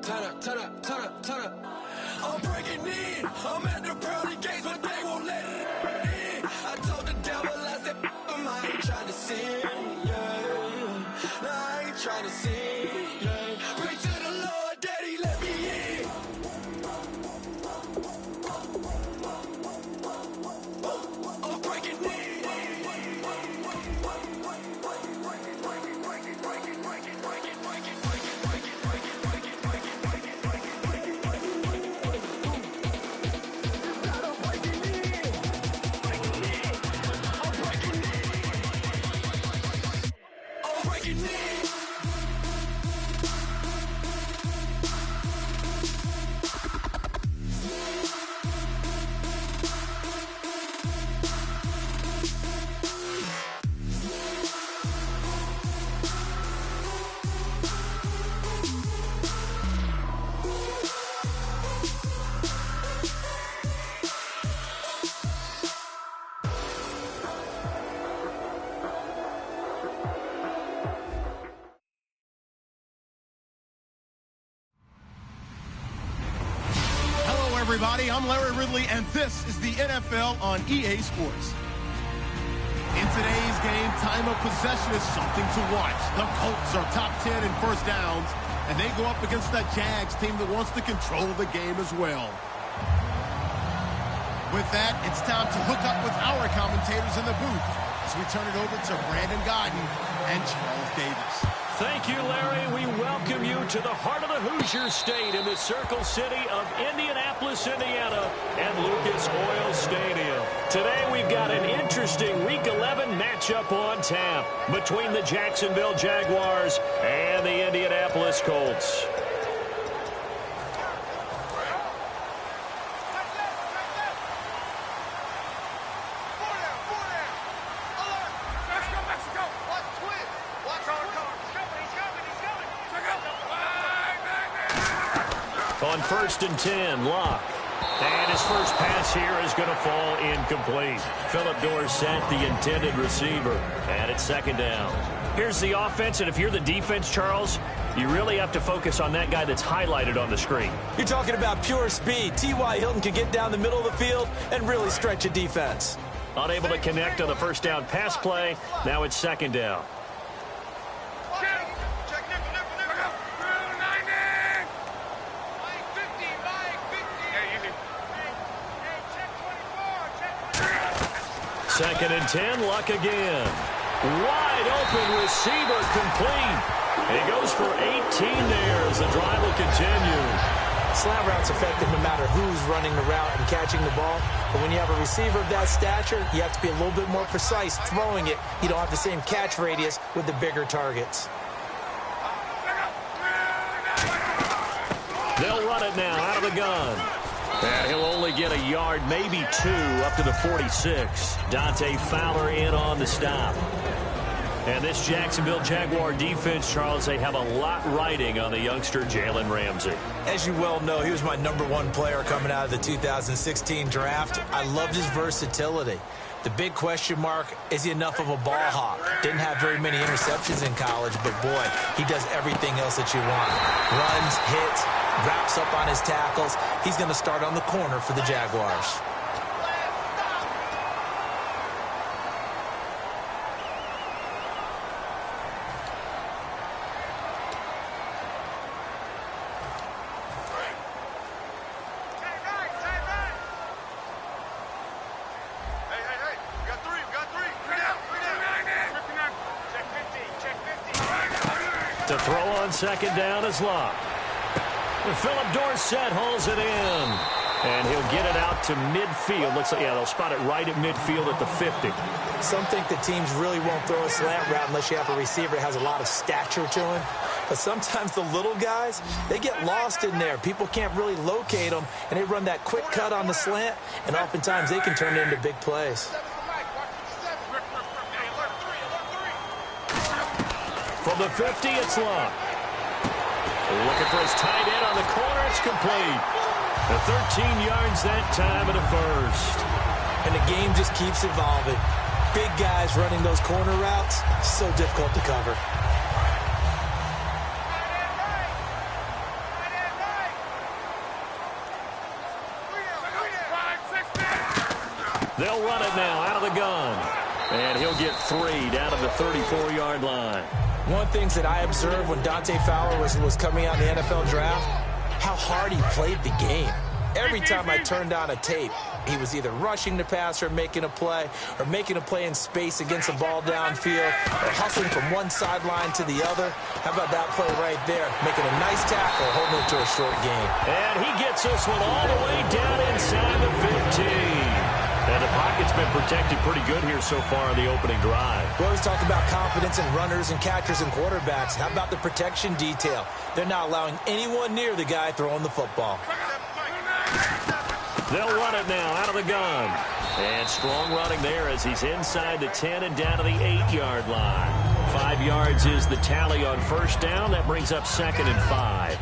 turn up. I'm breaking in. I'm at the pearly gates, but they won't let it in. I told the devil, I said, I ain't trying to sin, yeah. No, I ain't trying to sin, yeah. Pray to the Lord, Daddy, let me in. I'm breaking in. Everybody, I'm Larry Ridley, and this is the NFL on EA Sports. In today's game, time of possession is something to watch. The Colts are top 10 in first downs, and they go up against the Jags team that wants to control the game as well. With that, it's time to hook up with our commentators in the booth as we turn it over to Brandon Godden and Charles Davis. Thank you, Larry. We welcome you to the heart of the Hoosier State in the Circle City of Indianapolis, Indiana, and Lucas Oil Stadium. Today, we've got an interesting Week 11 matchup on tap between the Jacksonville Jaguars and the Indianapolis Colts. On 1st and 10, Locke. And his first pass here is going to fall incomplete. Philip Dorsett, the intended receiver. And it's 2nd down. Here's the offense, and if you're the defense, Charles, you really have to focus on that guy that's highlighted on the screen. You're talking about pure speed. T.Y. Hilton can get down the middle of the field and really stretch a defense. Unable to connect on the first down pass play. Now it's 2nd down. Second and 10, Luck again. Wide open receiver complete. He goes for 18 there as the drive will continue. Slant route's effective no matter who's running the route and catching the ball. But when you have a receiver of that stature, you have to be a little bit more precise throwing it. You don't have the same catch radius with the bigger targets. They'll run it now out of the gun. And he'll only get a yard, maybe 2, up to the 46. Dante Fowler in on the stop. And this Jacksonville Jaguar defense, Charles, they have a lot riding on the youngster Jalen Ramsey. As you well know, he was my #1 player coming out of the 2016 draft. I loved his versatility. The big question mark, is he enough of a ball hawk? Didn't have very many interceptions in college, but boy, he does everything else that you want. Runs, hits, wraps up on his tackles. He's going to start on the corner for the Jaguars. To throw on 2nd down is Locke. Philip Dorsett hauls it in. And he'll get it out to midfield. Looks like, yeah, they'll spot it right at midfield at the 50. Some think the teams really won't throw a slant route unless you have a receiver that has a lot of stature to him. But sometimes the little guys, they get lost in there. People can't really locate them, and they run that quick cut on the slant, and oftentimes they can turn it into big plays. From the 50, it's Locke. Looking for his tight end on the corner. It's complete. The 13 yards that time of the first. And the game just keeps evolving. Big guys running those corner routes, so difficult to cover. They'll run it now out of the gun. And he'll get 3 down to the 34-yard line. One of the things that I observed when Dante Fowler was coming out in the NFL draft, how hard he played the game. Every time I turned on a tape, he was either rushing the passer, making a play in space against the ball downfield, or hustling from one sideline to the other. How about that play right there? Making a nice tackle, holding it to a short gain. And he gets this one all the way down inside the 15. And the pocket's been protected pretty good here so far in the opening drive. We always talk about confidence in runners and catchers and quarterbacks. How about the protection detail? They're not allowing anyone near the guy throwing the football. They'll run it now out of the gun. And strong running there as he's inside the 10 and down to the 8-yard line. 5 yards is the tally on first down. That brings up 2nd and 5.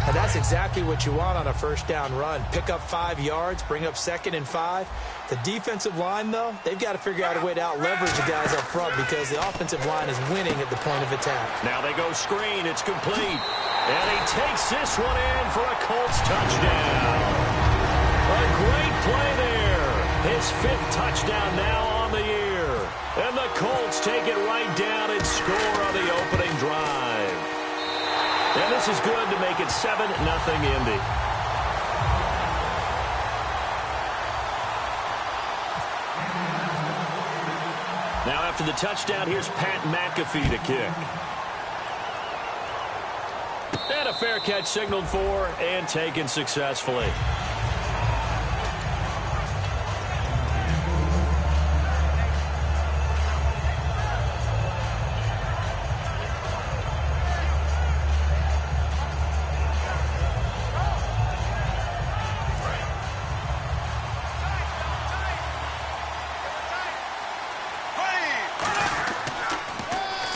And that's exactly what you want on a first down run. Pick up 5 yards, bring up 2nd and 5. The defensive line, though, they've got to figure out a way to out-leverage the guys up front because the offensive line is winning at the point of attack. Now they go screen. It's complete. And he takes this one in for a Colts touchdown. A great play there. His 5th touchdown now on the year. And the Colts take it right down and score on the opening drive. And this is good to make it 7-0 Indy. Now after the touchdown, here's Pat McAfee to kick. And a fair catch signaled for and taken successfully.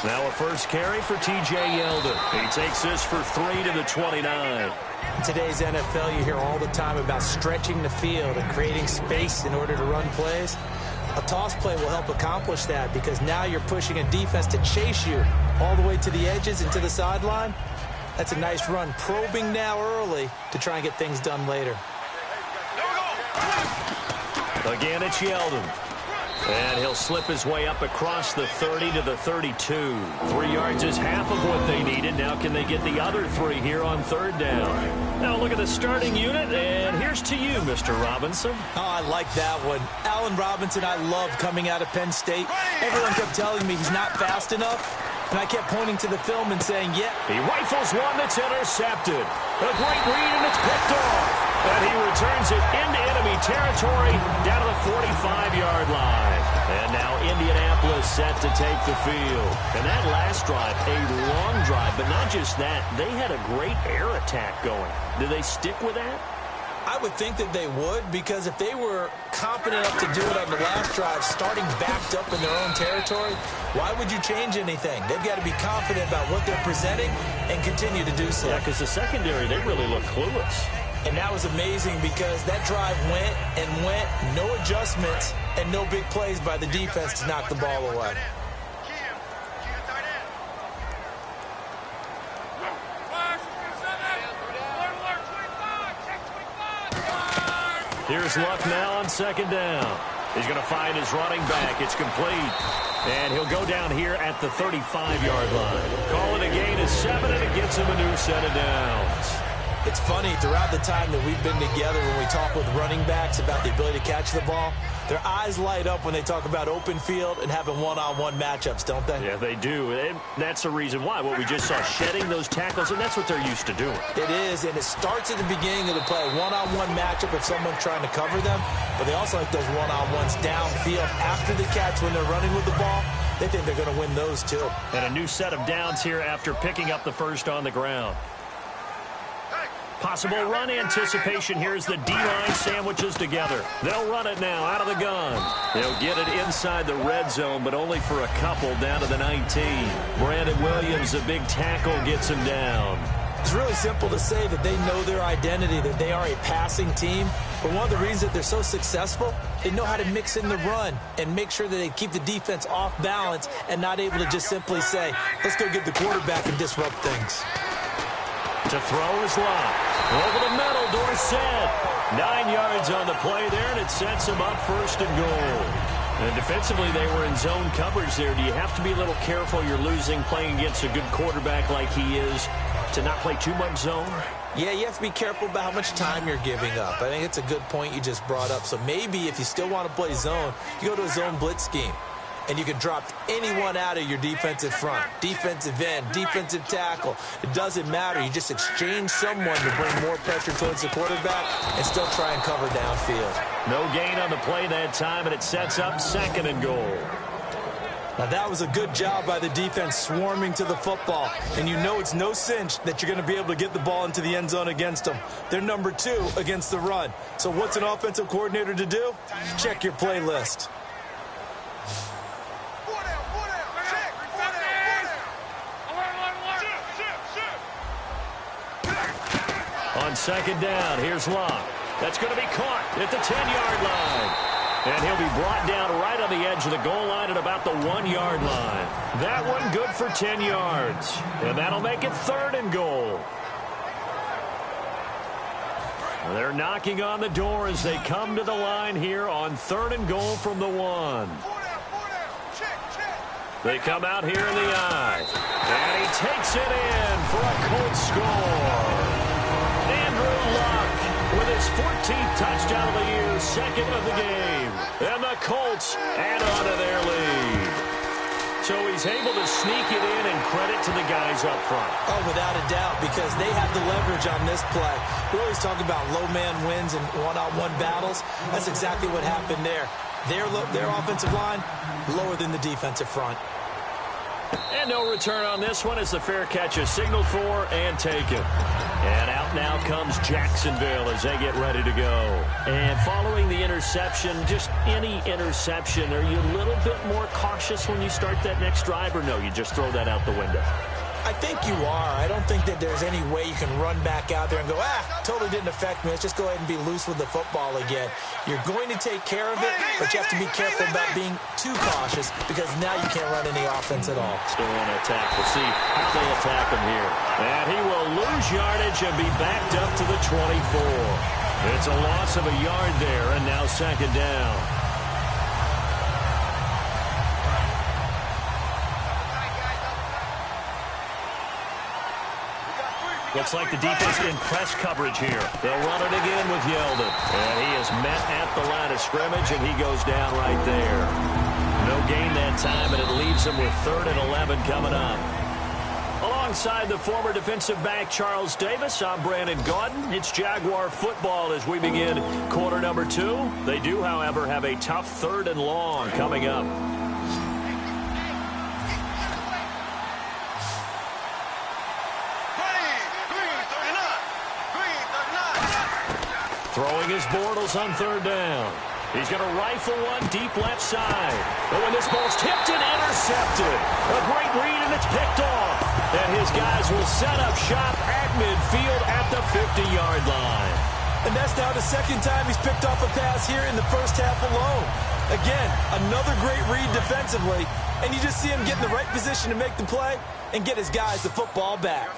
Now a first carry for T.J. Yeldon. He takes this for 3 to the 29. In today's NFL, you hear all the time about stretching the field and creating space in order to run plays. A toss play will help accomplish that because now you're pushing a defense to chase you all the way to the edges and to the sideline. That's a nice run, probing now early to try and get things done later. Again, it's Yeldon. And he'll slip his way up across the 30 to the 32. 3 yards is half of what they needed. Now can they get the other 3 here on 3rd down? Now look at the starting unit, and here's to you, Mr. Robinson. Oh, I like that one. Allen Robinson, I love coming out of Penn State. Everyone kept telling me he's not fast enough, and I kept pointing to the film and saying, yeah. He rifles one that's intercepted. A great read, and it's picked off. And he returns it into enemy territory down to the 45-yard line. And now Indianapolis set to take the field. And that last drive, a long drive, but not just that. They had a great air attack going. Do they stick with that? I would think that they would, because if they were competent enough to do it on the last drive, starting backed up in their own territory, why would you change anything? They've got to be confident about what they're presenting and continue to do so. Yeah, because the secondary, they really look clueless. And that was amazing because that drive went and went, no adjustments, and no big plays by the defense to knock the ball away. Here's Luck now on 2nd down. He's going to find his running back. It's complete. And he'll go down here at the 35-yard line. Call it a gain of 7, and it gets him a new set of downs. It's funny, throughout the time that we've been together, when we talk with running backs about the ability to catch the ball, their eyes light up when they talk about open field and having one-on-one matchups, don't they? Yeah, they do. And that's the reason why. What we just saw, shedding those tackles, and that's what they're used to doing. It is, and it starts at the beginning of the play. One-on-one matchup if someone's trying to cover them, but they also like those one-on-ones downfield after the catch when they're running with the ball. They think they're going to win those, too. And a new set of downs here after picking up the first on the ground. Possible run anticipation. Here's the D-line sandwiches together. They'll run it now out of the gun. They'll get it inside the red zone, but only for a couple down to the 19. Brandon Williams, a big tackle, gets him down. It's really simple to say that they know their identity, that they are a passing team. But one of the reasons that they're so successful, they know how to mix in the run and make sure that they keep the defense off balance and not able to just simply say, let's go get the quarterback and disrupt things. To throw is Locke. Over the middle, Dorsett. 9 yards on the play there, and it sets him up first and goal. And defensively, they were in zone coverage there. Do you have to be a little careful? You're losing playing against a good quarterback like he is to not play too much zone? Yeah, you have to be careful about how much time you're giving up. I think it's a good point you just brought up. So maybe if you still want to play zone, you go to a zone blitz scheme. And you can drop anyone out of your defensive front, defensive end, defensive tackle. It doesn't matter. You just exchange someone to bring more pressure towards the quarterback and still try and cover downfield. No gain on the play that time, and it sets up second and goal. Now, that was a good job by the defense swarming to the football. And you know it's no cinch that you're going to be able to get the ball into the end zone against them. They're number 2 against the run. So what's an offensive coordinator to do? Check your playlist. On second down, here's Locke. That's going to be caught at the 10-yard line. And he'll be brought down right on the edge of the goal line at about the 1-yard line. That one good for 10 yards. And that'll make it third and goal. They're knocking on the door as they come to the line here on third and goal from the 1. They come out here in the I. And he takes it in for a Colts score. Andrew Luck with his 14th touchdown of the year, second of the game. And the Colts add on to their lead. So he's able to sneak it in, and credit to the guys up front. Oh, without a doubt, because they have the leverage on this play. We always talk about low man wins and one-on-one battles. That's exactly what happened there. Their offensive line, lower than the defensive front. And no return on this one as the fair catch is signaled for and taken. And out now comes Jacksonville as they get ready to go. And following the interception, just any interception, are you a little bit more cautious when you start that next drive, or no, you just throw that out the window? I think you are. I don't think that there's any way you can run back out there and go, totally didn't affect me. Let's just go ahead and be loose with the football again. You're going to take care of it, but you have to be careful about being too cautious because now you can't run any offense at all. Still want to attack. We'll see how they attack him here. And he will lose yardage and be backed up to the 24. It's a loss of a yard there, and now second down. Looks like the defense in press coverage here. They'll run it again with Yeldon. And he is met at the line of scrimmage, and he goes down right there. No gain that time, and it leaves him with 3rd and 11 coming up. Alongside the former defensive back Charles Davis, I'm Brandon Gaudin. It's Jaguar football as we begin quarter number 2. They do, however, have a tough 3rd and long coming up. Throwing his Bortles on 3rd down. He's going to rifle one deep left side. But when this ball's tipped and intercepted, a great read, and it's picked off. And his guys will set up shop at midfield at the 50-yard line. And that's now the second time he's picked off a pass here in the first half alone. Again, another great read defensively. And you just see him get in the right position to make the play and get his guys the football back.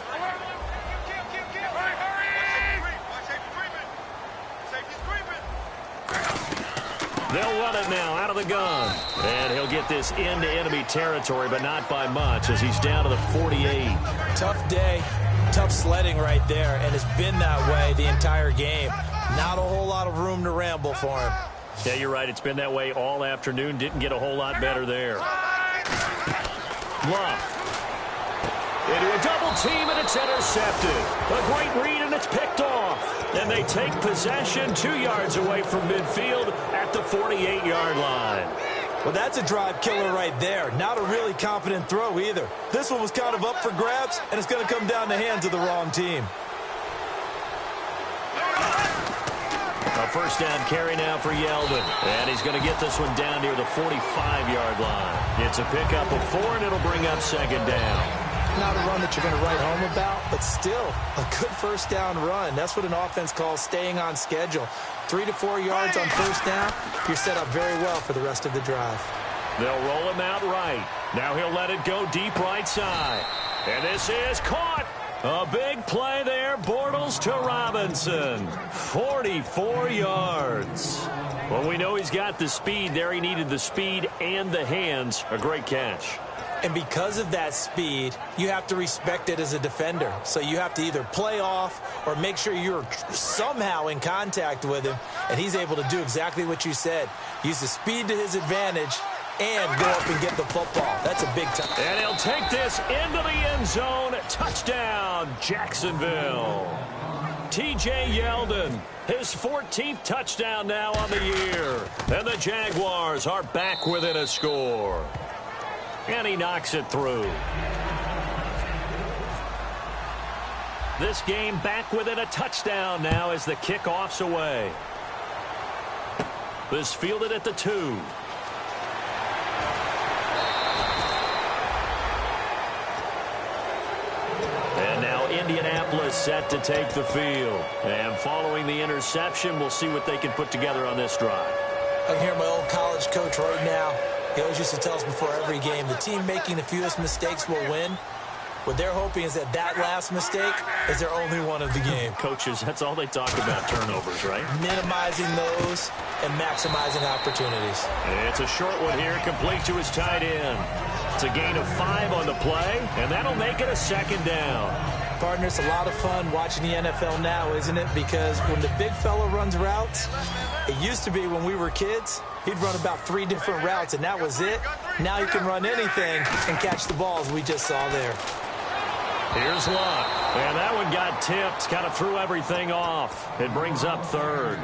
They'll run it now out of the gun. And he'll get this into enemy territory, but not by much as he's down to the 48. Tough day, tough sledding right there, and it's been that way the entire game. Not a whole lot of room to ramble for him. Yeah, you're right. It's been that way all afternoon. Didn't get a whole lot better there. Love. Into a double team, and it's intercepted. A great read, and it's picked off. And they take possession 2 yards away from midfield at the 48-yard line. Well, that's a drive killer right there. Not a really confident throw either. This one was kind of up for grabs, and it's going to come down the hands of the wrong team. A first down carry now for Yeldon. And he's going to get this one down near the 45-yard line. It's a pickup of 4, and it'll bring up second down. Not a run that you're going to write home about, but still a good first down run. That's what an offense calls staying on schedule. 3 to 4 yards on first down, you're set up very well for the rest of the drive. They'll roll him out right. Now he'll let it go deep right side. And this is caught. A big play there, Bortles to Robinson. 44 yards. Well, we know he's got the speed there. He needed the speed and the hands. A great catch. And because of that speed, you have to respect it as a defender. So you have to either play off or make sure you're somehow in contact with him, and he's able to do exactly what you said. Use the speed to his advantage and go up and get the football. That's a big time. And he'll take this into the end zone. Touchdown, Jacksonville. T.J. Yeldon, his 14th touchdown now on the year. And the Jaguars are back within a score. And he knocks it through. This game back within a touchdown now as the kickoff's away. This fielded at the 2. And now Indianapolis set to take the field. And following the interception, we'll see what they can put together on this drive. I can hear my old college coach right now. He always used to tell us before every game, the team making the fewest mistakes will win. What they're hoping is that that last mistake is their only one of the game. Coaches, that's all they talk about, turnovers, right? Minimizing those and maximizing opportunities. It's a short one here, complete to his tight end. It's a gain of 5 on the play, and that'll make it a second down. Partner, it's a lot of fun watching the NFL now, isn't it? Because when the big fella runs routes, it used to be when we were kids, he'd run about 3 different routes, and that was it. Now he can run anything and catch the balls we just saw there. Here's Luck, and that one got tipped, kind of threw everything off. It brings up 3rd.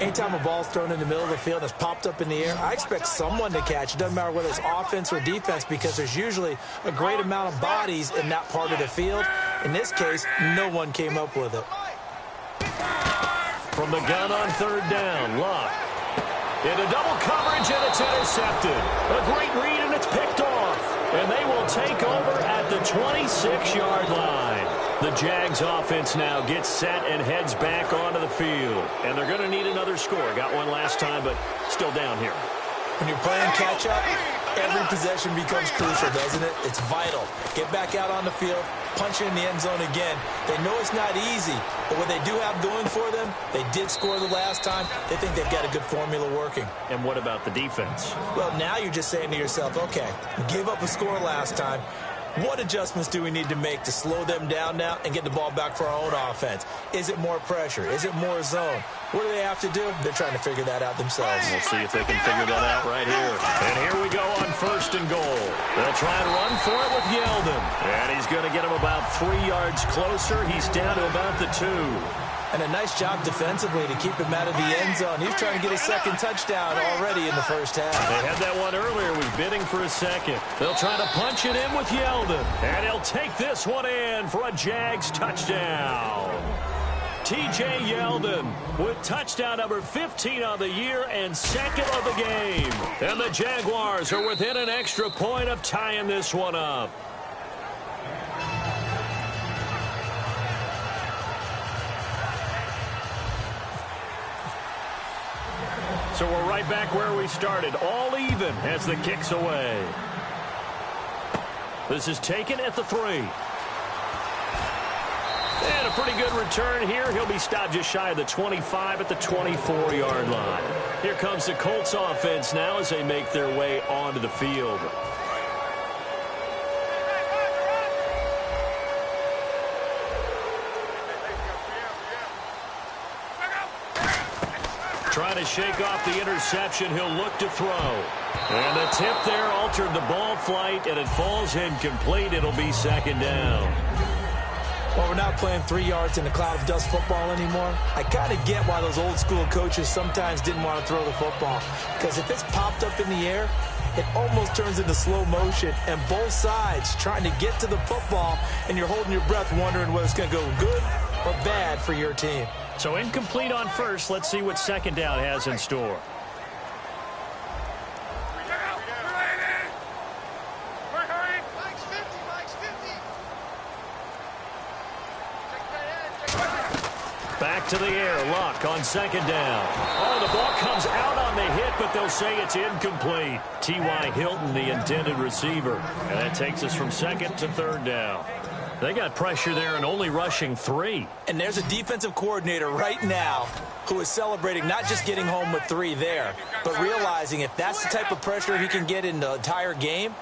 Anytime a ball's thrown in the middle of the field and it's popped up in the air, I expect someone to catch. It doesn't matter whether it's offense or defense because there's usually a great amount of bodies in that part of the field. In this case, no one came up with it. From the gun on 3rd down, Luck. Into double coverage, and it's intercepted. A great read, and it's picked off. And they will take over at the 26-yard line. The Jags offense now gets set and heads back onto the field. And they're going to need another score. Got one last time, but still down here. When you're playing catch-up, every possession becomes crucial, doesn't it? It's vital. Get back out on the field, punch it in the end zone again. They know it's not easy, but what they do have going for them, they did score the last time. They think they've got a good formula working. And what about the defense? Well, now you're just saying to yourself, okay, we gave up a score last time. What adjustments do we need to make to slow them down now and get the ball back for our own offense? Is it more pressure? Is it more zone? What do they have to do? They're trying to figure that out themselves. We'll see if they can figure that out right here. And here we go on 1st and goal. They'll try and run for it with Yeldon. And he's going to get him about 3 yards closer. He's down to about the 2. And a nice job defensively to keep him out of the end zone. He's trying to get a 2nd touchdown already in the first half. They had that one earlier, was bidding for a 2nd. They'll try to punch it in with Yeldon. And he'll take this one in for a Jags touchdown. T.J. Yeldon with touchdown number 15 on the year and 2nd of the game. And the Jaguars are within an extra point of tying this one up. So we're right back where we started, all even as the kick's away. This is taken at the 3. And a pretty good return here. He'll be stopped just shy of the 25 at the 24-yard line. Here comes the Colts offense now as they make their way onto the field. Trying to shake off the interception. He'll look to throw. And the tip there altered the ball flight, and it falls incomplete. It'll be 2nd down. Well, we're not playing 3 yards in a cloud of dust football anymore. I kind of get why those old school coaches sometimes didn't want to throw the football. Because if it's popped up in the air, it almost turns into slow motion. And both sides trying to get to the football, and you're holding your breath wondering whether it's going to go good or bad for your team. So incomplete on 1st. Let's see what 2nd down has in store. Back to the air. Luck on 2nd down. Oh, the ball comes out on the hit, but they'll say it's incomplete. T.Y. Hilton, the intended receiver. And that takes us from 2nd to 3rd down. They got pressure there and only rushing 3. And there's a defensive coordinator right now who is celebrating not just getting home with 3 there, but realizing if that's the type of pressure he can get in the entire game,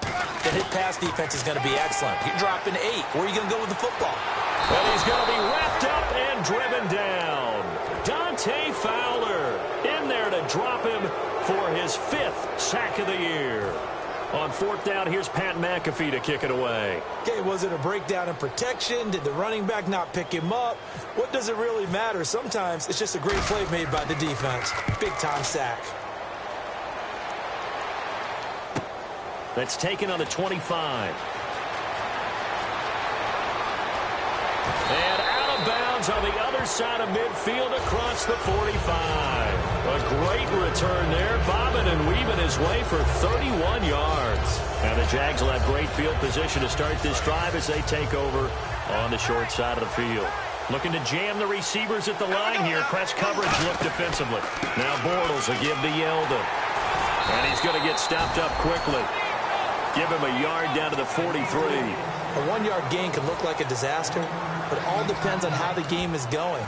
then his pass defense is going to be excellent. You're dropping 8. Where are you going to go with the football? And he's going to be wrapped up and driven down. Dante Fowler in there to drop him for his 5th sack of the year. On 4th down, here's Pat McAfee to kick it away. Okay, was it a breakdown in protection? Did the running back not pick him up? What does it really matter? Sometimes it's just a great play made by the defense. Big-time sack. That's taken on the 25. And out of bounds on the other side of midfield across the 45. A great return there, bobbing and weaving his way for 31 yards. And the Jags will have great field position to start this drive as they take over on the short side of the field. Looking to jam the receivers at the line here. Press coverage look defensively. Now Bortles will give to Yeldon. And he's going to get stopped up quickly. Give him a yard down to the 43. A 1-yard gain can look like a disaster, but it all depends on how the game is going.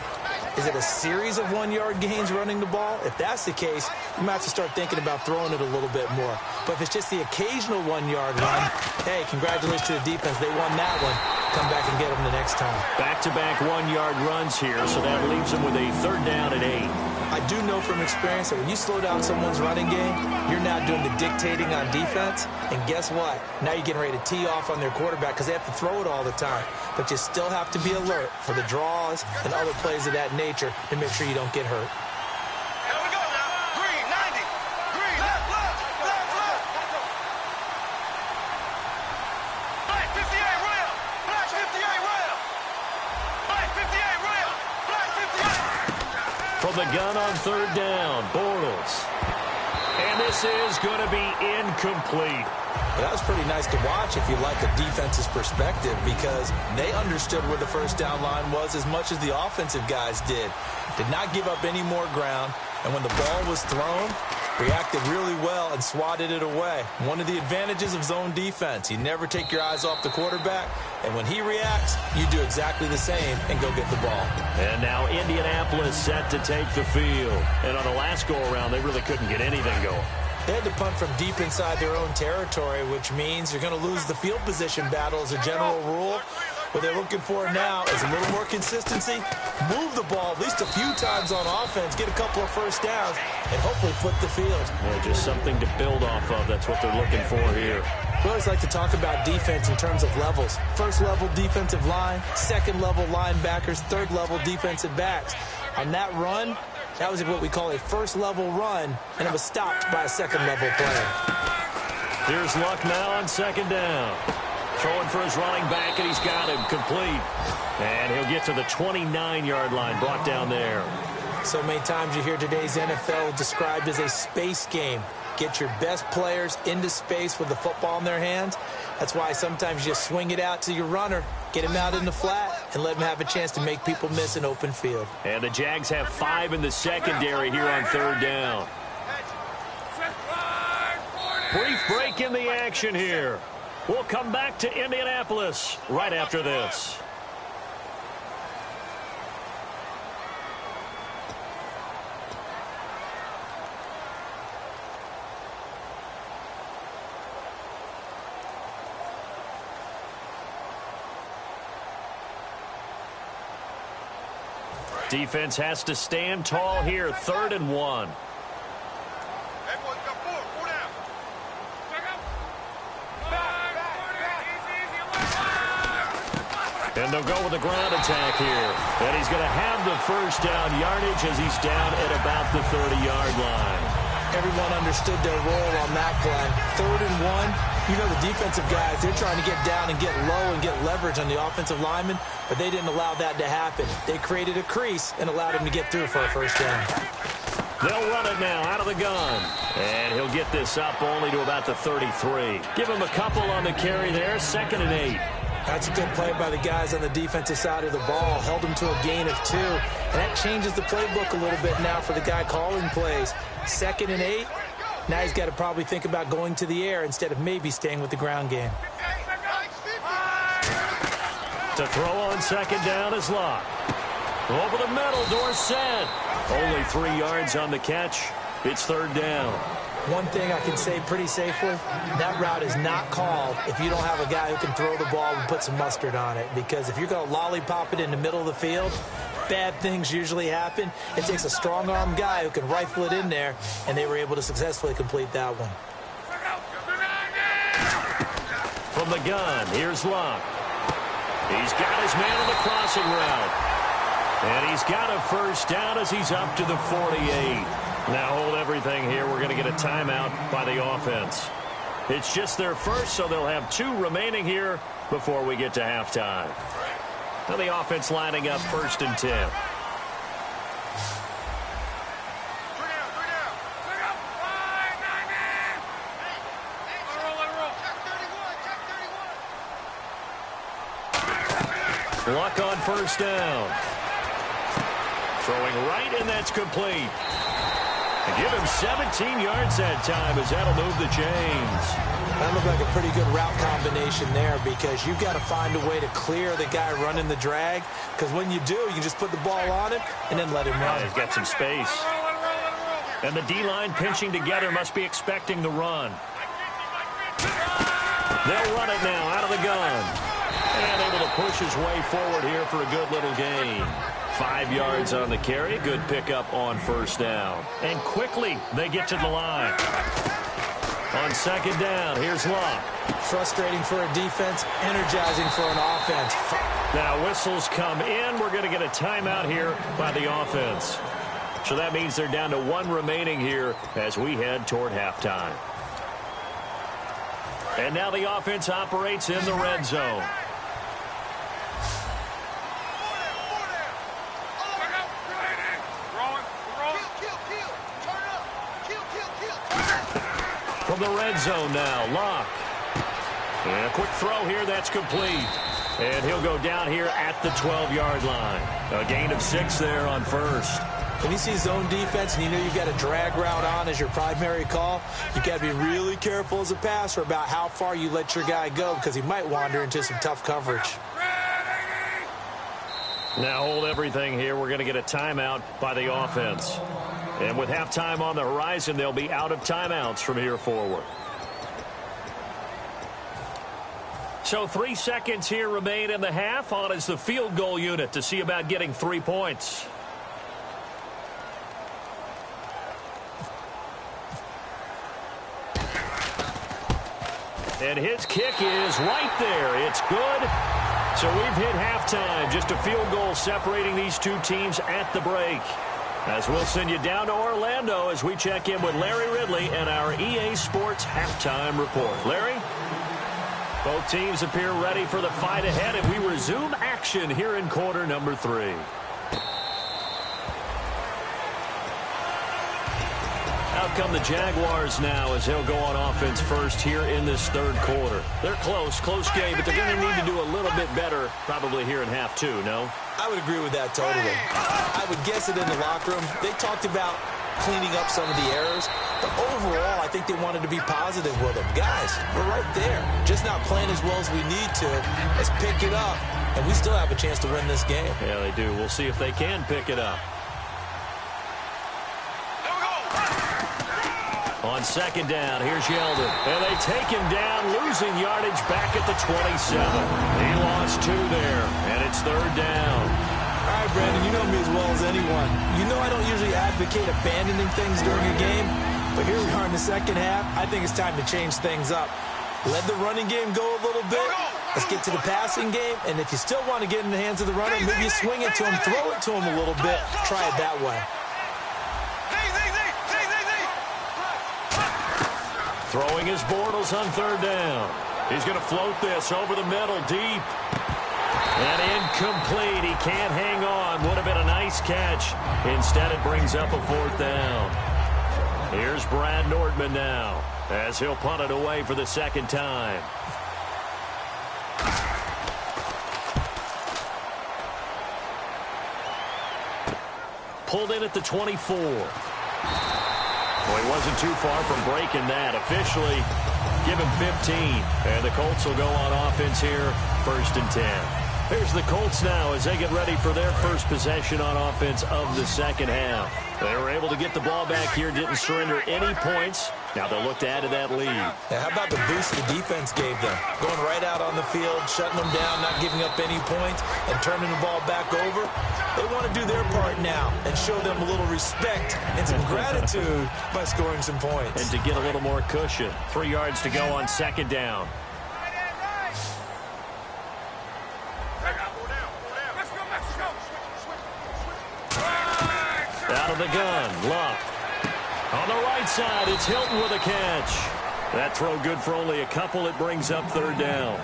Is it a series of 1-yard gains running the ball? If that's the case, you might have to start thinking about throwing it a little bit more. But if it's just the occasional 1-yard run, hey, congratulations to the defense. They won that one. Come back and get them the next time. Back-to-back 1-yard runs here, so that leaves them with a 3rd down and 8. I do know from experience that when you slow down someone's running game, you're now doing the dictating on defense. And guess what? Now you're getting ready to tee off on their quarterback because they have to throw it all the time. But you still have to be alert for the draws and other plays of that nature to make sure you don't get hurt. Here we go now. Green, 90. Green, left. Black 58, rail. Black 58, rail. Black 58, rail. Black 58. From the gun on 3rd down, Bortles. And this is going to be incomplete. Well, that was pretty nice to watch if you like a defense's perspective because they understood where the 1st down line was as much as the offensive guys did. Did not give up any more ground, and when the ball was thrown, reacted really well and swatted it away. One of the advantages of zone defense, you never take your eyes off the quarterback, and when he reacts, you do exactly the same and go get the ball. And now Indianapolis set to take the field. And on the last go-around, they really couldn't get anything going. They had to punt from deep inside their own territory, which means you're going to lose the field position battle as a general rule. What they're looking for now is a little more consistency, move the ball at least a few times on offense, get a couple of 1st downs, and hopefully flip the field. Yeah, just something to build off of. That's what they're looking for here. We always like to talk about defense in terms of levels. 1st level defensive line, 2nd level linebackers, 3rd level defensive backs. On that run, that was what we call a 1st level run, and it was stopped by a 2nd level player. Here's Luck now on 2nd down. Throwing for his running back, and he's got him complete. And he'll get to the 29-yard line, brought down there. So many times you hear today's NFL described as a space game. Get your best players into space with the football in their hands. That's why sometimes you just swing it out to your runner, get him out in the flat, and let him have a chance to make people miss an open field. And the Jags have 5 in the secondary here on 3rd down. Brief break in the action here. We'll come back to Indianapolis right after this. Defense has to stand tall here, 3rd and 1. And they'll go with a ground attack here. And he's going to have the 1st down yardage as he's down at about the 30-yard line. Everyone understood their role on that play. 3rd and 1. You know the defensive guys, they're trying to get down and get low and get leverage on the offensive lineman, but they didn't allow that to happen. They created a crease and allowed him to get through for a 1st down. They'll run it now out of the gun. And he'll get this up only to about the 33. Give him a couple on the carry there, 2nd and 8. That's a good play by the guys on the defensive side of the ball. Held him to a gain of 2. And that changes the playbook a little bit now for the guy calling plays. 2nd and 8. Now he's got to probably think about going to the air instead of maybe staying with the ground game. To throw on second down is Locke. Over the middle, Dorsett. Only 3 yards on the catch. It's third down. One thing I can say pretty safely, that route is not called if you don't have a guy who can throw the ball and put some mustard on it. Because if you're going to lollipop it in the middle of the field, bad things usually happen. It takes a strong-arm guy who can rifle it in there, and they were able to successfully complete that one. From the gun, here's Locke. He's got his man on the crossing route. And he's got a first down as he's up to the 48. Now hold everything here. We're going to get a timeout by the offense. It's just their first, so they'll have 2 remaining here before we get to halftime. Now the offense lining up first and 10. Luck on first down. Throwing right, and that's complete. Give him 17 yards that time as that'll move the chains. That looked like a pretty good route combination there because you've got to find a way to clear the guy running the drag, because when you do, you can just put the ball on him and then let him run. He's got some space. And the D-line pinching together must be expecting the run. They'll run it now out of the gun. And able to push his way forward here for a good little gain. 5 yards on the carry. Good pickup on first down. And quickly they get to the line. On second down, here's Locke. Frustrating for a defense, energizing for an offense. Now whistles come in. We're going to get a timeout here by the offense. So that means they're down to 1 remaining here as we head toward halftime. And now the offense operates in the red zone. From the red zone now, Locke. And a quick throw here, that's complete. And he'll go down here at the 12-yard line. A gain of 6 there on first. When you see zone defense and you know you've got a drag route on as your primary call, you've got to be really careful as a passer about how far you let your guy go because he might wander into some tough coverage. Now hold everything here. We're going to get a timeout by the offense. And with halftime on the horizon, they'll be out of timeouts from here forward. So 3 seconds here remain in the half. On is the field goal unit to see about getting 3 points. And his kick is right there. It's good. So we've hit halftime. Just a field goal separating these 2 teams at the break. As we'll send you down to Orlando as we check in with Larry Ridley and our EA Sports Halftime Report. Larry? Both teams appear ready for the fight ahead, and we resume action here in quarter number 3. Out come the Jaguars now as they'll go on offense first here in this third quarter. They're close game, but they're going to need to do a little bit better probably here in half 2, no? I would agree with that totally. I would guess it in the locker room. They talked about cleaning up some of the errors, but overall, I think they wanted to be positive with them. Guys, we're right there. Just not playing as well as we need to. Let's pick it up, and we still have a chance to win this game. Yeah, they do. We'll see if they can pick it up. On second down, here's Yeldon. And they take him down, losing yardage back at the 27. He lost 2 there, and it's third down. All right, Brandon, you know me as well as anyone. You know I don't usually advocate abandoning things during a game, but here we are in the second half. I think it's time to change things up. Let the running game go a little bit. Let's get to the passing game, and if you still want to get in the hands of the runner, maybe you swing it to him, throw it to him a little bit. Try it that way. Throwing his Bortles on third down. He's going to float this over the middle, deep. And incomplete. He can't hang on. Would have been a nice catch. Instead, it brings up a 4th down. Here's Brad Nordman now as he'll punt it away for the second time. Pulled in at the 24. Well, he wasn't too far from breaking that. Officially, give him 15. And the Colts will go on offense here, 1st and 10. Here's the Colts now as they get ready for their first possession on offense of the second half. They were able to get the ball back here, didn't surrender any points. Now they'll look to add to that lead. Now, how about the boost the defense gave them? Going right out on the field, shutting them down, not giving up any points, and turning the ball back over. They want to do their part now and show them a little respect and some gratitude by scoring some points. And to get a little more cushion. 3 yards to go on second down. Out of the gun, Luck. On the right side, it's Hilton with a catch. That throw good for only a couple. It brings up third down.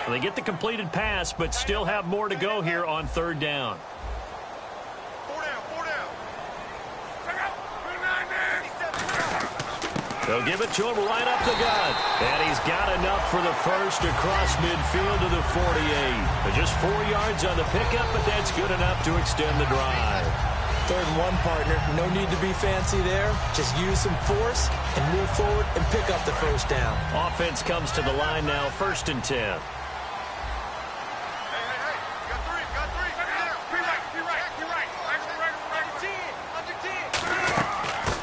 They get the completed pass, but still have more to go here on third down. They'll give it to him right up the gut. And he's got enough for the first across midfield to the 48. Just 4 yards on the pickup, but that's good enough to extend the drive. 3rd and 1, partner. No need to be fancy there. Just use some force and move forward and pick up the first down. Offense comes to the line now, 1st and 10.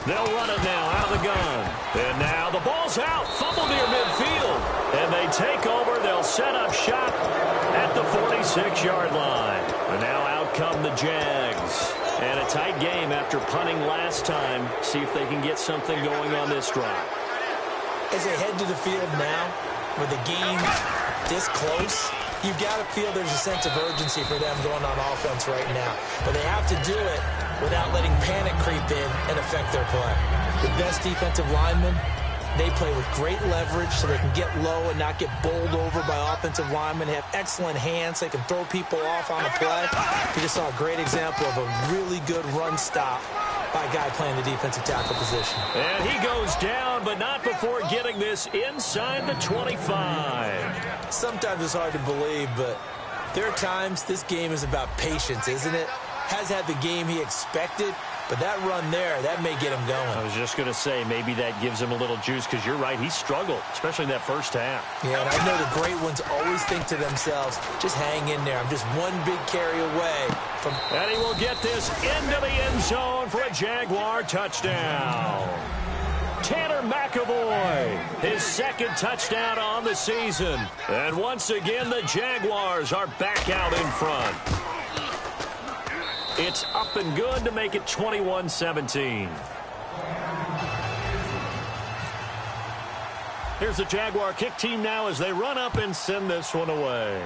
They'll run it now out of the gun. And now the ball's out. Fumble near midfield. And they take over. They'll set up shop at the 46-yard line. And now out come the Jags. And a tight game after punting last time. See if they can get something going on this drive. As they head to the field now, with the game this close, you've got to feel there's a sense of urgency for them going on offense right now. But they have to do it without letting panic creep in and affect their play. The best defensive linemen, they play with great leverage so they can get low and not get bowled over by offensive linemen. They have excellent hands. They can throw people off on a play. We just saw a great example of a really good run stop by a guy playing the defensive tackle position. And he goes down, but not before getting this inside the 25. Sometimes it's hard to believe, but there are times this game is about patience, isn't it? Has had the game he expected, but that run there, that may get him going. I was just going to say, maybe that gives him a little juice, because you're right, he struggled, especially in that first half. Yeah, and I know the great ones always think to themselves, just hang in there. I'm just one big carry away from... And he will get this into the end zone for a Jaguar touchdown. Tanner McAvoy, his 2nd touchdown on the season. And once again, the Jaguars are back out in front. It's up and good to make it 21-17. Here's the Jaguar kick team now as they run up and send this one away.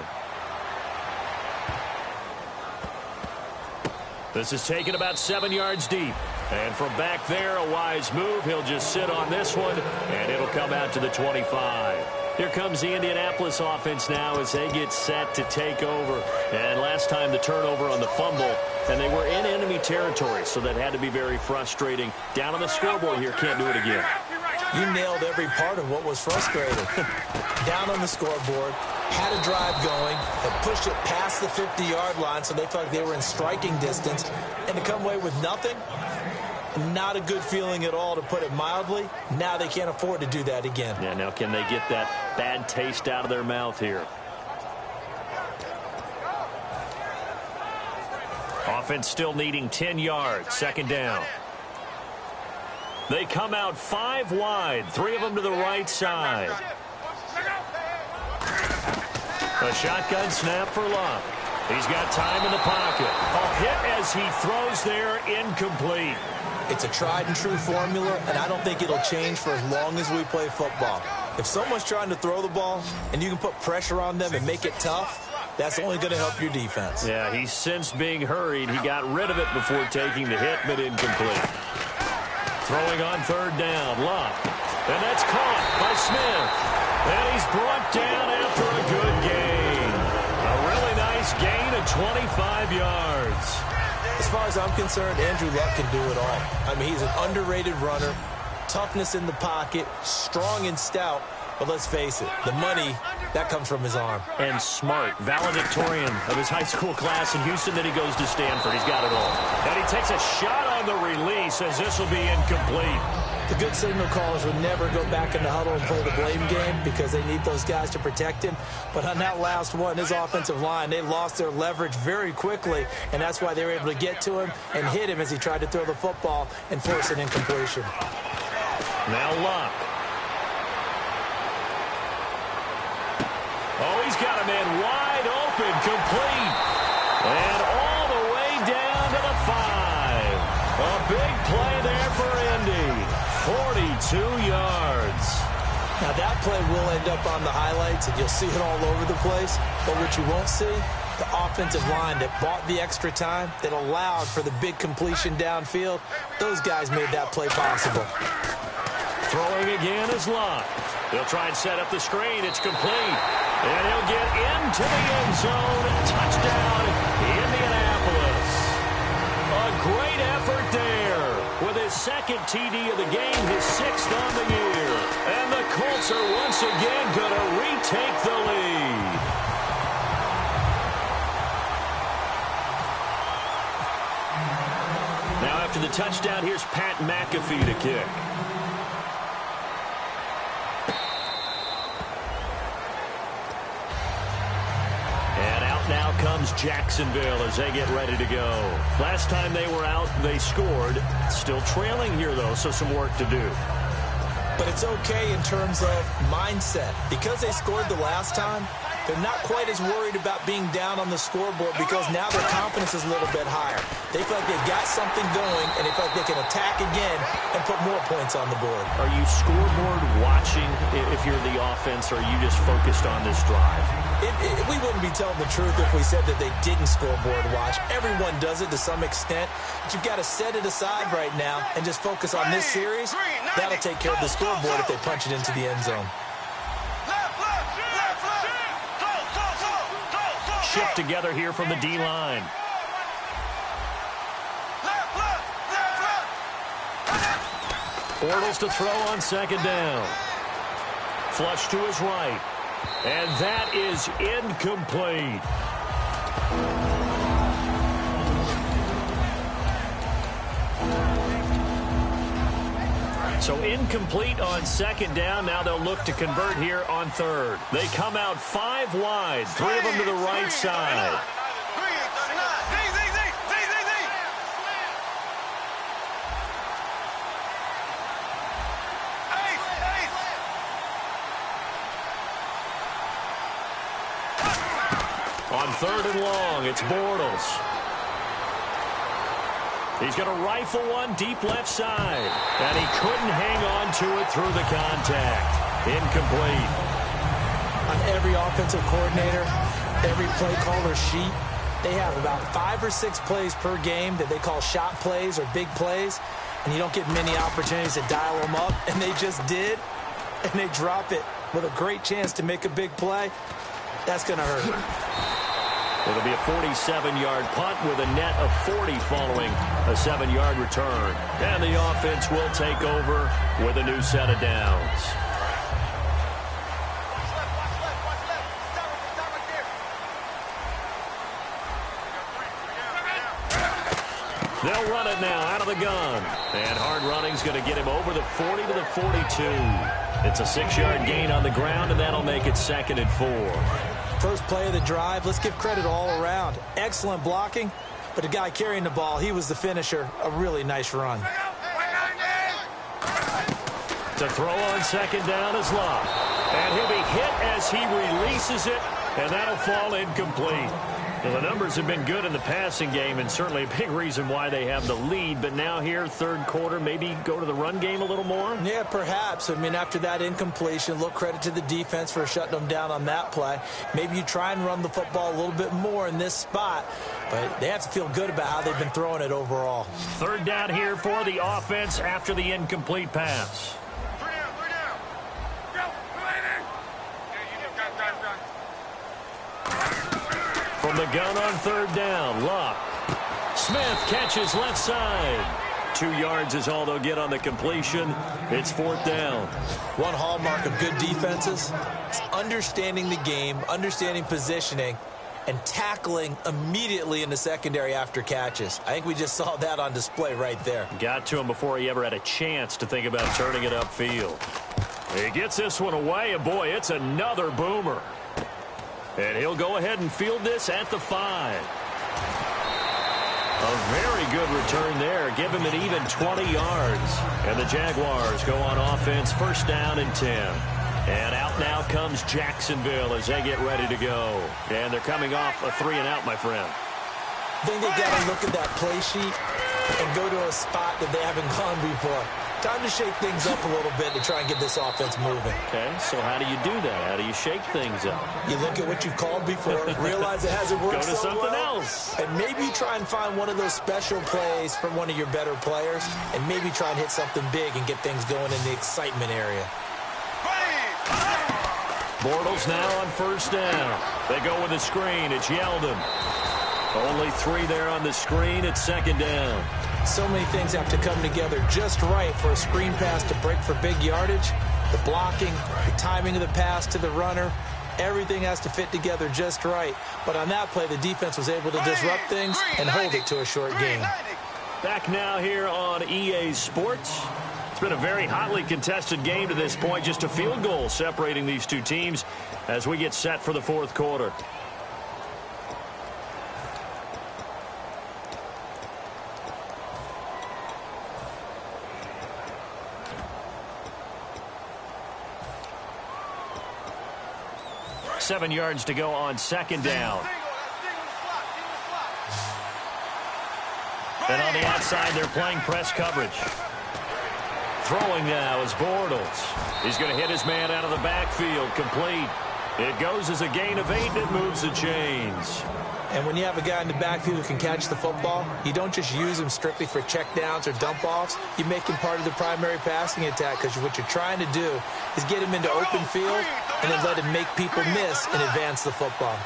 This is taken about 7 yards deep. And from back there, a wise move. He'll just sit on this one, and it'll come out to the 25. Here comes the Indianapolis offense now as they get set to take over. And last time the turnover on the fumble, and they were in enemy territory, so that had to be very frustrating. Down on the scoreboard here, can't do it again. You nailed every part of what was frustrating. Down on the scoreboard, had a drive going, that pushed it past the 50-yard line, so they felt like they were in striking distance, and to come away with nothing, not a good feeling at all, to put it mildly. Now they can't afford to do that again. Yeah, now can they get that bad taste out of their mouth here? Offense still needing 10 yards. 2nd down. They come out 5 wide. 3 of them to the right side. A shotgun snap for Luck. He's got time in the pocket. A hit as he throws there, incomplete. It's a tried-and-true formula, and I don't think it'll change for as long as we play football. If someone's trying to throw the ball and you can put pressure on them and make it tough, that's only going to help your defense. Yeah, he sensed being hurried. He got rid of it before taking the hit, but incomplete. Throwing on 3rd down, Luck. And that's caught by Smith. And he's brought down after a good gain. A really nice gain of 25 yards. As far as I'm concerned, Andrew Luck can do it all. I mean, he's an underrated runner, toughness in the pocket, strong and stout. But let's face it, the money That comes from his arm. And smart, valedictorian of his high school class in Houston. Then he goes to Stanford. He's got it all. And he takes a shot on the release as this will be incomplete. The good signal callers would never go back in the huddle and play the blame game because they need those guys to protect him. But on that last one, his offensive line, they lost their leverage very quickly, and that's why they were able to get to him and hit him as he tried to throw the football and force an incompletion. Now Luck. Oh, he's got a man wide open, complete. And all the way down to the 5. A big play there for Indy. 42 yards. Now, that play will end up on the highlights, and you'll see it all over the place. But what you won't see, the offensive line that bought the extra time, that allowed for the big completion downfield, those guys made that play possible. Throwing again is Luck. They'll try and set up the screen. It's complete. And he'll get into the end zone. Touchdown, Indianapolis. A great effort there. With his second TD of the game, his 6th on the year. And the Colts are once again going to retake the lead. Now after the touchdown, here's Pat McAfee to kick. Now comes Jacksonville as they get ready to go. Last time they were out, they scored. Still trailing here, though, so some work to do. But it's okay in terms of mindset. Because they scored the last time, they're not quite as worried about being down on the scoreboard because now their confidence is a little bit higher. They feel like they've got something going, and they feel like they can attack again and put more points on the board. Are you scoreboard watching if you're the offense, or are you just focused on this drive? We wouldn't be telling the truth if we said that they didn't scoreboard watch. Everyone does it to some extent. But you've got to set it aside right now and just focus on this series. That'll take care of the scoreboard if they punch it into the end zone. Shift together here from the D-line. Bortles to throw on second down. Flush to his right. And that is incomplete. So incomplete on second down. Now they'll look to convert here on third. They come out 5 wide, 3 of them to the right side. On third and long, it's Bortles. He's going to rifle one deep left side. And he couldn't hang on to it through the contact. Incomplete. On every offensive coordinator, every play caller sheet, they have about 5 or 6 plays per game that they call shot plays or big plays. And you don't get many opportunities to dial them up. And they just did. And they drop it with a great chance to make a big play. That's going to hurt. It'll be a 47-yard punt with a net of 40 following a 7-yard return. And the offense will take over with a new set of downs. They'll run it now out of the gun. And hard running's going to get him over the 40 to the 42. It's a 6-yard gain on the ground, and that'll make it 2nd and 4. First play of the drive, let's give credit all around. Excellent blocking, but the guy carrying the ball, he was the finisher. A really nice run. To throw on second down is Luck. And he'll be hit as he releases it, and that'll fall incomplete. Well, the numbers have been good in the passing game, and certainly a big reason why they have the lead. But now here, third quarter, maybe go to the run game a little more? Yeah, perhaps. I mean, after that incompletion, a little credit to the defense for shutting them down on that play. Maybe you try and run the football a little bit more in this spot. But they have to feel good about how they've been throwing it overall. Third down here for the offense after the incomplete pass. From the gun on third down, Luck. Smith catches left side. 2 yards is all they'll get on the completion. It's 4th down. One hallmark of good defenses is understanding the game, understanding positioning, and tackling immediately in the secondary after catches. I think we just saw that on display right there. Got to him before he ever had a chance to think about turning it upfield. He gets this one away, and boy, it's another boomer. And he'll go ahead and field this at the 5. A very good return there. Give him an even 20 yards. And the Jaguars go on offense, 1st down and 10. And out now comes Jacksonville as they get ready to go. And they're coming off a 3-and-out, my friend. I think they've got to look at that play sheet and go to a spot that they haven't gone before. Time to shake things up a little bit to try and get this offense moving. Okay, so how do you do that? How do you shake things up? You look at what you've called before, realize it hasn't worked Go to so something well, else. and maybe try and find one of those special plays from one of your better players, and maybe try and hit something big and get things going in the excitement area. Bortles now on 1st down. They go with a screen. It's Yeldon. Only 3 there on the screen. It's 2nd down. So many things have to come together just right for a screen pass to break for big yardage. The blocking, the timing of the pass to the runner, everything has to fit together just right. But on that play, the defense was able to disrupt things and hold it to a short game. Back now here on EA Sports. It's been a very hotly contested game to this point. Just a field goal separating these two teams as we get set for the 4th quarter. Seven yards to go on 2nd down. And on the outside, they're playing press coverage. Throwing now is Bortles. He's going to hit his man out of the backfield. Complete. It goes as a gain of 8, and it moves the chains. And when you have a guy in the backfield who can catch the football, you don't just use him strictly for checkdowns or dump-offs. You make him part of the primary passing attack, because what you're trying to do is get him into open field and then let him make people miss and advance the football.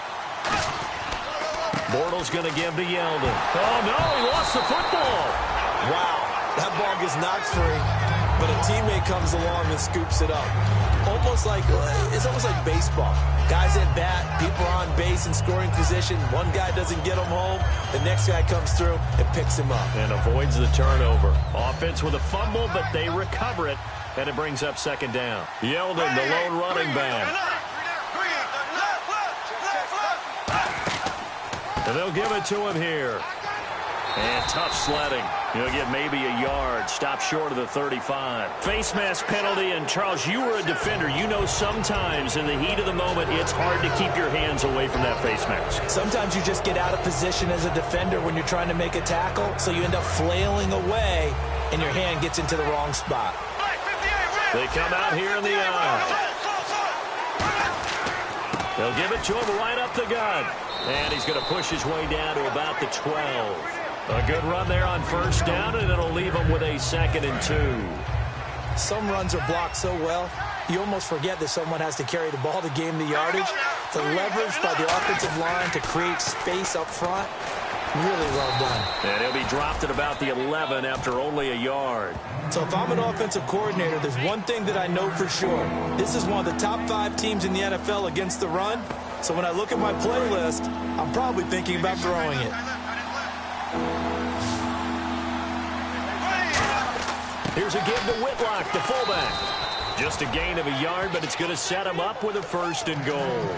Bortles going to give to Yeldon. Oh, no, he lost the football. Wow, that ball gets knocked free, but a teammate comes along and scoops it up. It's almost like baseball. Guys at bat, people are on base in scoring position. One guy doesn't get him home. The next guy comes through and picks him up. And avoids the turnover. Offense with a fumble, but they recover it, and it brings up 2nd down. Yeldon, the lone running back. And they'll give it to him here. And tough sledding. He'll get maybe a yard. Stop short of the 35. Face mask penalty. And, Charles, you were a defender. You know sometimes in the heat of the moment, it's hard to keep your hands away from that face mask. Sometimes you just get out of position as a defender when you're trying to make a tackle, so you end up flailing away, and your hand gets into the wrong spot. They come out here in the eye. They'll give it to him right up the gut. And he's going to push his way down to about the 12. A good run there on 1st down, and it'll leave him with a 2nd and 2. Some runs are blocked so well, you almost forget that someone has to carry the ball to gain the yardage. The leverage by the offensive line to create space up front, really well done. And he'll be dropped at about the 11 after only a yard. So if I'm an offensive coordinator, there's one thing that I know for sure. This is one of the top 5 teams in the NFL against the run. So when I look at my playlist, I'm probably thinking about throwing it. Here's a give to Whitlock, the fullback. Just a gain of a yard, but it's going to set him up with a 1st and goal.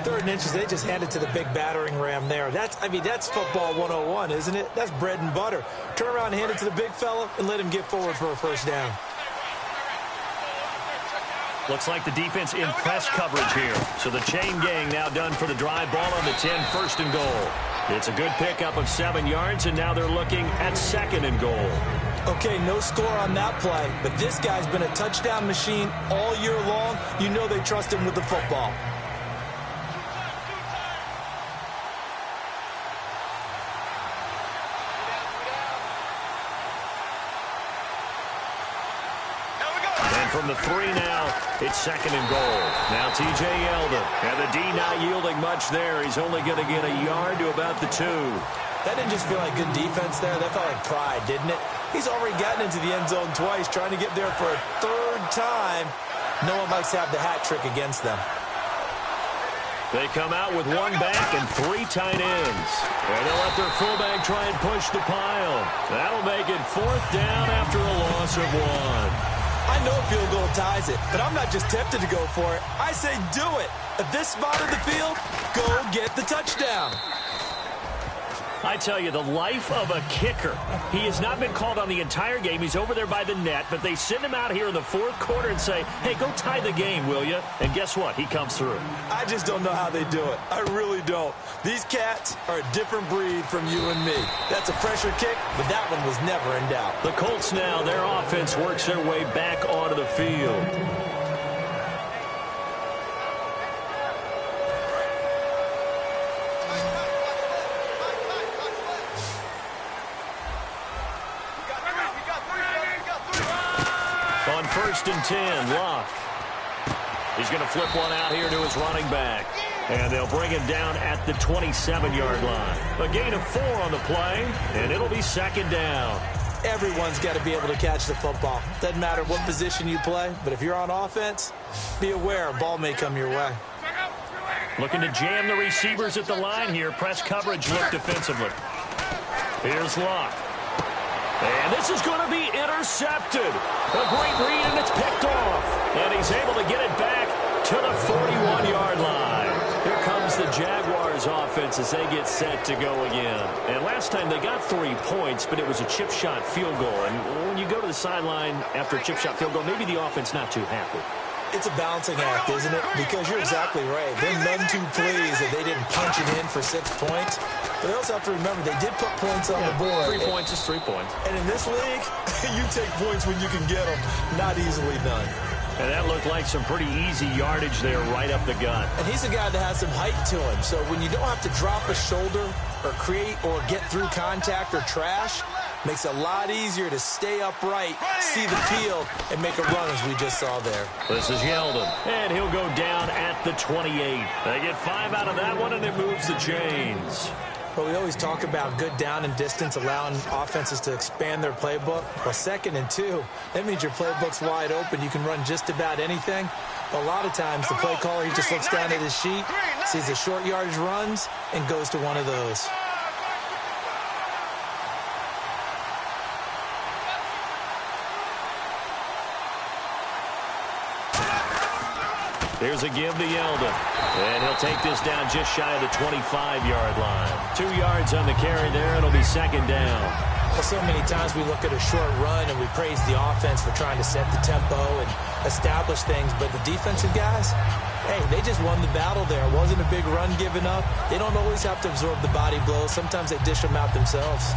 3rd and inches, they just hand it to the big battering ram there. That's football 101, isn't it? That's bread and butter. Turn around and hand it to the big fella and let him get forward for a 1st down. Looks like the defense in press coverage here. So the chain gang now done for the drive. Ball on the 10, 1st and goal. It's a good pickup of 7 yards, and now they're looking at 2nd and goal. Okay, no score on that play, but this guy's been a touchdown machine all year long. You know they trust him with the football. From the 3 now, it's 2nd and goal. Now T.J. Yeldon. And the D not yielding much there. He's only going to get a yard to about the 2. That didn't just feel like good defense there. That felt like pride, didn't it? He's already gotten into the end zone twice, trying to get there for a third time. No one likes to have the hat trick against them. They come out with one back and 3 tight ends. And they'll let their fullback try and push the pile. That'll make it 4th down after a loss of 1. I know a field goal ties it, but I'm not just tempted to go for it. I say do it. At this spot of the field, go get the touchdown. I tell you, the life of a kicker. He has not been called on the entire game. He's over there by the net, but they send him out here in the 4th quarter and say, hey, go tie the game, will you? And guess what? He comes through. I just don't know how they do it. I really don't. These cats are a different breed from you and me. That's a pressure kick, but that one was never in doubt. The Colts now, their offense works their way back onto the field. On 1st and 10, Locke. He's going to flip one out here to his running back. And they'll bring him down at the 27-yard line. A gain of 4 on the play, and it'll be 2nd down. Everyone's got to be able to catch the football. Doesn't matter what position you play, but if you're on offense, be aware a ball may come your way. Looking to jam the receivers at the line here. Press coverage look defensively. Here's Locke. And this is going to be intercepted. A great read, and it's picked off. And he's able to get it back to the 41-yard line. Here comes the Jaguars offense as they get set to go again. And last time they got 3 points, but it was a chip shot field goal. And when you go to the sideline after a chip shot field goal, maybe the offense not too happy. It's a balancing act, isn't it? Because you're exactly right. They're none too pleased that they didn't punch it in for 6 points. But they also have to remember they did put points on the board. 3 points is 3 points. And in this league, you take points when you can get them. Not easily done. And that looked like some pretty easy yardage there right up the gut. And he's a guy that has some height to him. So when you don't have to drop a shoulder or create or get through contact or trash, makes it a lot easier to stay upright, see the field, and make a run as we just saw there. This is Yeldon, and he'll go down at the 28. They get 5 out of that one, and it moves the chains. But we always talk about good down and distance, allowing offenses to expand their playbook. Well, 2nd and 2, that means your playbook's wide open. You can run just about anything. But a lot of times, the play caller, he just looks down at his sheet, sees the short yardage runs, and goes to one of those. Here's a give to Yeldon. And he'll take this down just shy of the 25-yard line. 2 yards on the carry there. It'll be 2nd down. Well, so many times we look at a short run and we praise the offense for trying to set the tempo and establish things. But the defensive guys, hey, they just won the battle there. It wasn't a big run given up. They don't always have to absorb the body blows. Sometimes they dish them out themselves.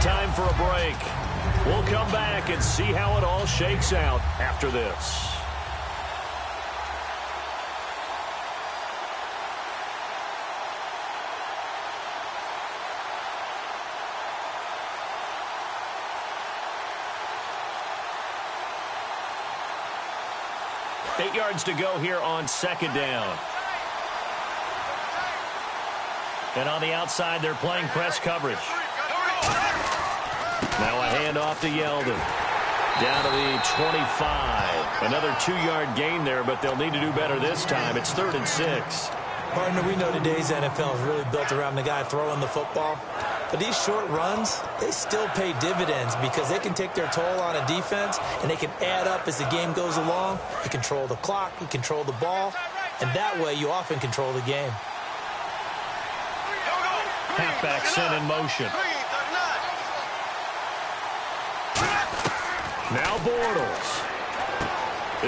Time for a break. We'll come back and see how it all shakes out after this. Eight yards to go here on 2nd down. And on the outside, they're playing press coverage. Now a handoff to Yeldon. Down to the 25. Another 2-yard gain there, but they'll need to do better this time. It's 3rd and 6. Partner, we know today's NFL is really built around the guy throwing the football. But these short runs, they still pay dividends because they can take their toll on a defense, and they can add up as the game goes along. You control the clock, you control the ball, and that way you often control the game. Halfback sent in motion. Now Bortles.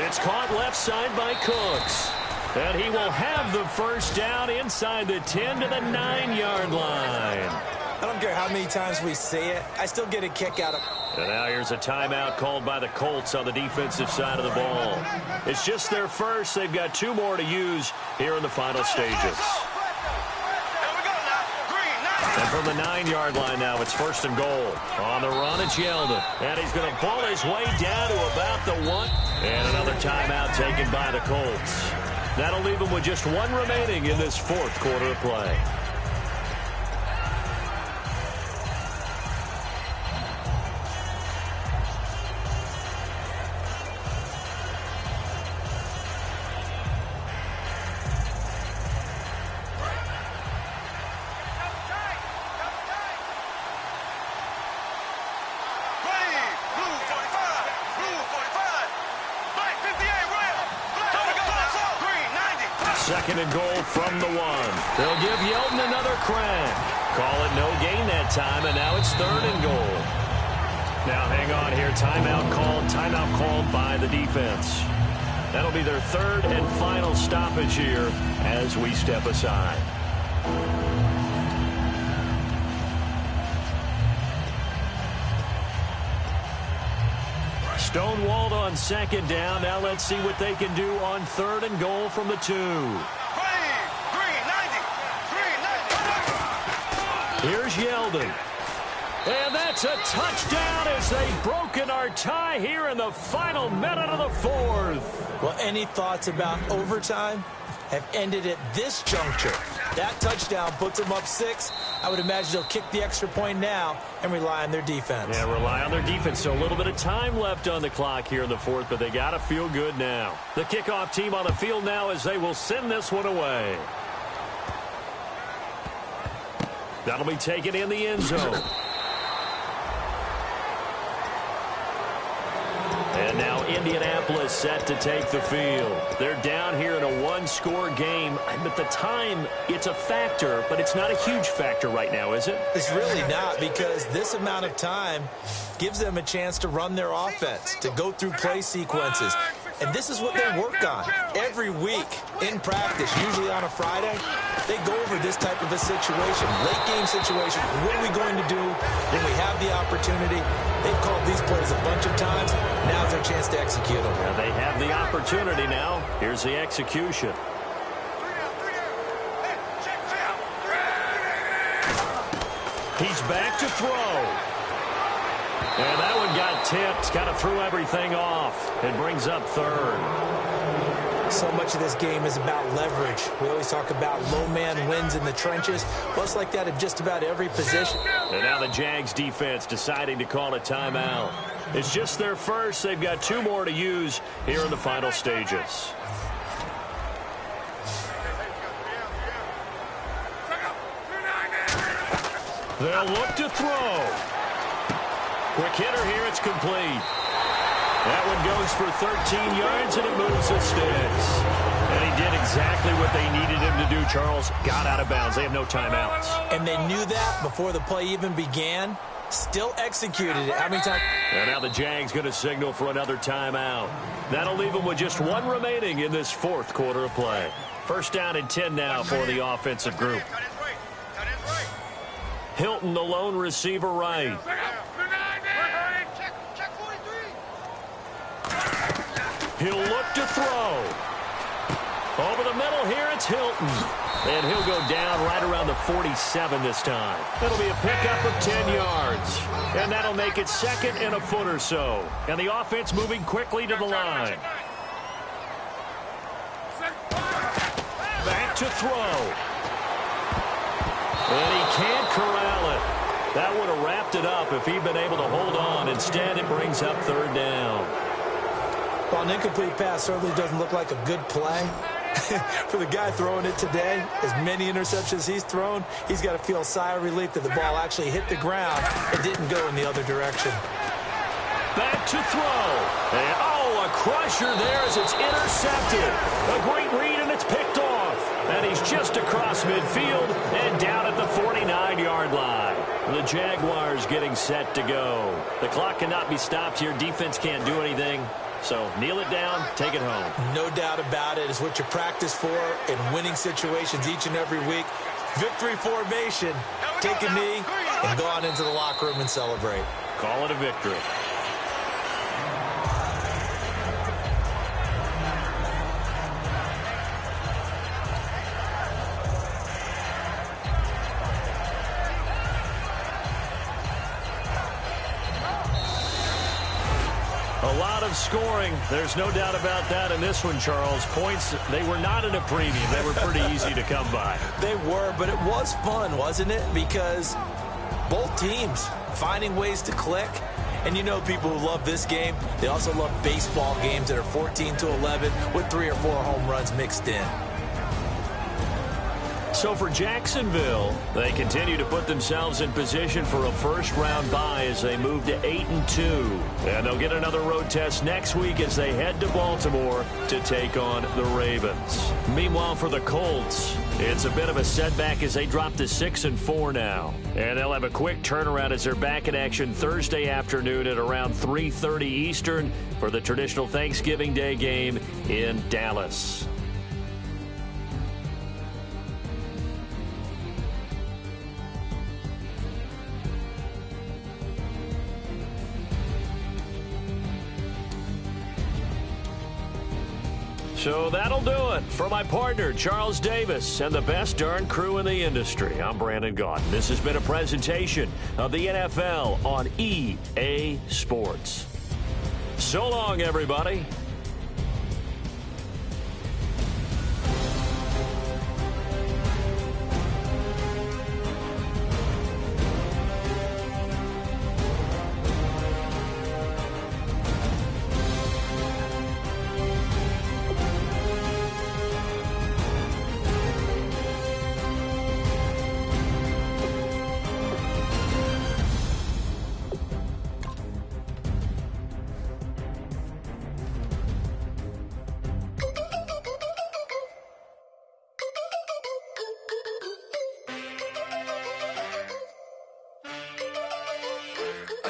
It's caught left side by Cooks. And he will have the first down inside the 10 to the 9-yard line. I don't care how many times we say it, I still get a kick out of it. And now here's a timeout called by the Colts on the defensive side of the ball. It's just their first. They've got 2 more to use here in the final stages. And from the 9-yard line now, it's 1st and goal. On the run, it's Yeldon. And he's going to pull his way down to about the 1. And another timeout taken by the Colts. That'll leave them with just 1 remaining in this 4th quarter of play. Second and goal from the 1. They'll give Yeldon another crack. Call it no gain that time, and now it's 3rd and goal. Now hang on here. Timeout called by the defense. That'll be their 3rd and final stoppage here as we step aside. Stonewalled on 2nd down. Now let's see what they can do on 3rd and goal from the 2. Here's Yeldon. And that's a touchdown as they've broken our tie here in the final minute of the 4th. Well, any thoughts about overtime have ended at this juncture. That touchdown puts them up 6. I would imagine they'll kick the extra point now and rely on their defense. Yeah, rely on their defense. So a little bit of time left on the clock here in the 4th, but they got to feel good now. The kickoff team on the field now as they will send this one away. That'll be taken in the end zone. And now Indianapolis set to take the field. They're down here in a 1-score game. But the time, it's a factor, but it's not a huge factor right now, is it? It's really not, because this amount of time gives them a chance to run their offense, to go through play sequences. And this is what they work on every week in practice, usually on a Friday. They go over this type of a situation, late game situation. What are we going to do when we have the opportunity? They've called these plays a bunch of times. Now's their chance to execute them. Now they have the opportunity now. Here's the execution. He's back to throw. And that one got tipped. Kind of threw everything off. It brings up 3rd. So much of this game is about leverage. We always talk about low man wins in the trenches. Well, it's like that in just about every position. And now the Jags defense deciding to call a timeout. It's just their first. They've got 2 more to use here in the final stages. They'll look to throw. Quick hitter here. It's complete. That one goes for 13 yards, and it moves the sticks. And he did exactly what they needed him to do, Charles. Got out of bounds. They have no timeouts. And they knew that before the play even began. Still executed it. How many times? And now the Jags going to signal for another timeout. That'll leave them with just 1 remaining in this 4th quarter of play. 1st down and 10 now for the offensive group. Hilton, the lone receiver, right. He'll look to throw. Over the middle here, it's Hilton. And he'll go down right around the 47 this time. That'll be a pickup of 10 yards. And that'll make it 2nd and a foot or so. And the offense moving quickly to the line. Back to throw. And he can't corral it. That would have wrapped it up if he'd been able to hold on. Instead, it brings up 3rd down. Well, an incomplete pass certainly doesn't look like a good play. For the guy throwing it today, as many interceptions he's thrown, he's got to feel a sigh of relief that the ball actually hit the ground and didn't go in the other direction. Back to throw. And, a crusher there as it's intercepted. A great read, and it's picked off. And he's just across midfield and down at the 49-yard line. The Jaguars getting set to go. The clock cannot be stopped here. Defense can't do anything. So kneel it down, take it home. No doubt about it. It's what you practice for in winning situations each and every week. Victory formation. Take a knee and go on into the locker room and celebrate. Call it a victory. lot of scoring. There's no doubt about that in this one, Charles. Points, they were not in a premium. They were pretty easy to come by. They were, but it was fun, wasn't it? Because both teams finding ways to click. And you know people who love this game, they also love baseball games that are 14-11 with 3 or 4 home runs mixed in. So for Jacksonville, they continue to put themselves in position for a first-round bye as they move to 8-2. And they'll get another road test next week as they head to Baltimore to take on the Ravens. Meanwhile, for the Colts, it's a bit of a setback as they drop to 6-4 now. And they'll have a quick turnaround as they're back in action Thursday afternoon at around 3:30 Eastern for the traditional Thanksgiving Day game in Dallas. So that'll do it for my partner, Charles Davis, and the best darn crew in the industry. I'm Brandon Gaudin. This has been a presentation of the NFL on EA Sports. So long, everybody.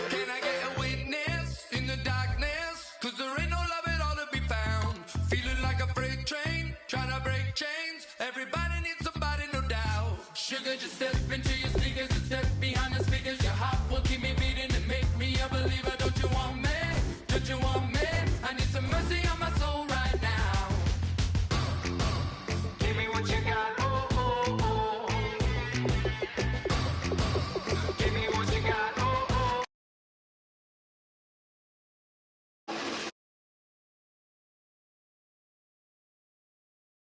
Can I get a witness in the darkness? 'Cause there ain't no love at all to be found. Feeling like a freight train, trying to break chains. Everybody needs somebody, no doubt. Sugar, just step into your